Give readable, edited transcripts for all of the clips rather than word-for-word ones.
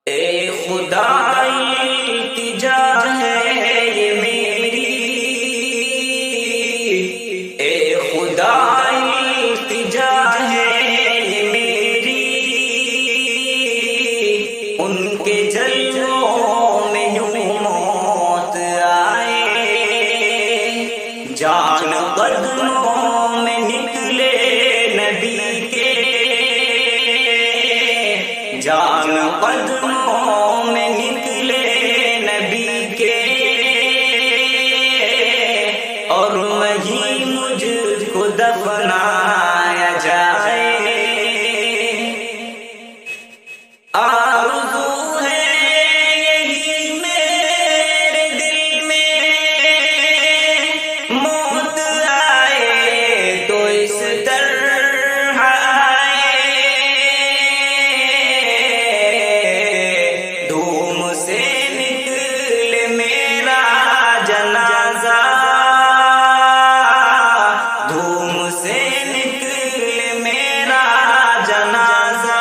اے خدا التجا ہے یہ میری، اے خدا التجا ہے یہ میری، ان کے جلووں میں یوں موت آئے، جان قدموں میں نکلے نبی کے، جان قدموں میں نکلے نبی کے، اور وہیں مجھ کو دفنایا جائے۔ آرزو ہے یہی میرے دل میں، موت آئے تو اس طرح آئے، دھوم سے نکلے میرا جنازہ، دھوم سے نکلے میرا جنازہ،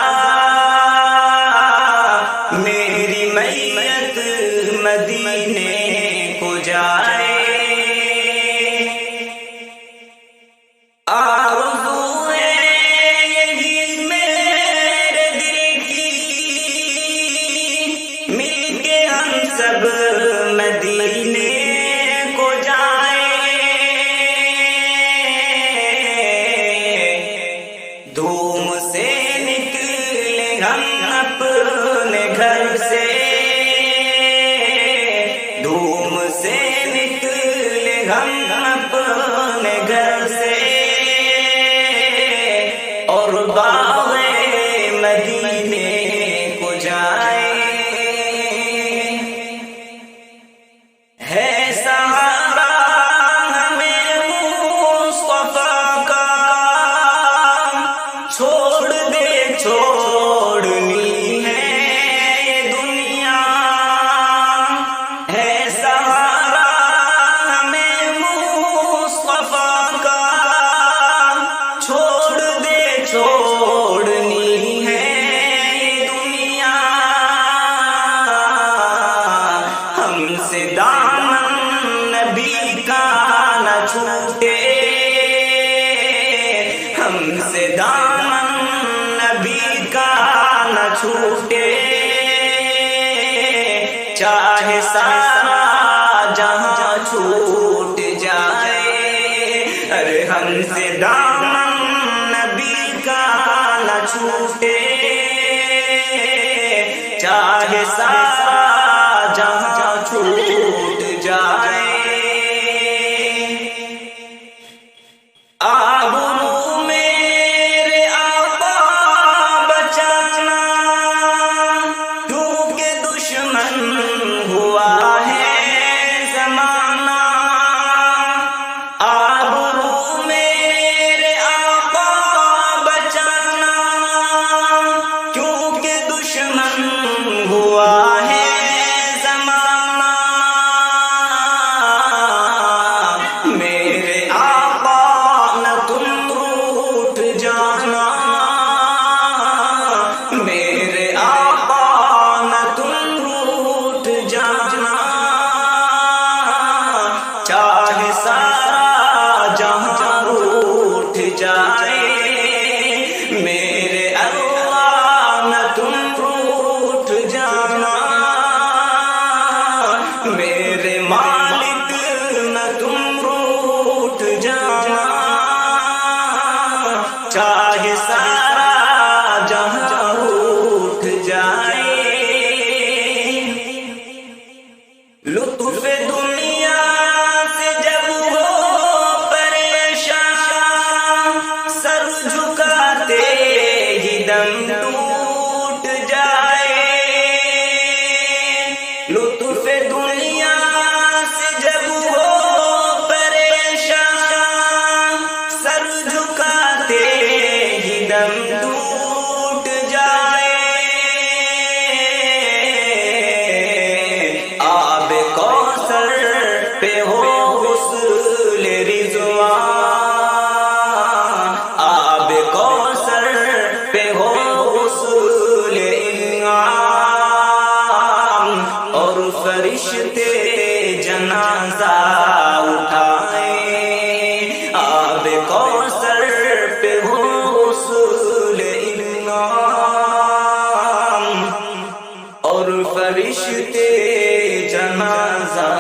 میری میت مدینے کو جائے۔ آرزو ہے یہی میرے دل کی، مل کے ہم سب مدینے کو جائیں، دھوم سے نکلے ہم اپنے گھر سے، دھوم سے نکلے ہم اپنے گھر سے، اور باغ مدینے کو جائیں۔ ہے سہارا ہمیں مصطفیٰ کا، چھوڑ دے چھوڑنی ہے یہ دنیا، ہے سہارا ہمیں مصطفیٰ کا، چھوڑ دے چھوڑنی ہے یہ دنیا، ہم سے دامن نبی کا نہ چھوٹے، ہم سے دامن نبی کا نہ چھوٹے، چاہے سارا جہاں چھوٹ جائے، ارے ہم سے دامن نبی کا نہ چھوٹے، چاہے سارا جہاں چھوٹ جائے۔ آبرو میرے آقا بچانا، کیونکہ دشمن ہوا ہے زمانہ، آبرو میرے آقا بچانا، کیونکہ دشمن ہوا ہے زمانہ، میرے آقا نہ تم روٹھ جانا، میرے آقا نہ تم روٹھ جانا، چاہے سارا جہاں روٹھ جائے، میرے اللہ نہ تم روٹھ جانا، فرشتے جنازہ اٹھائے، آب کوثر پہ ہو غسل انعام، اور فرشتے جنازہ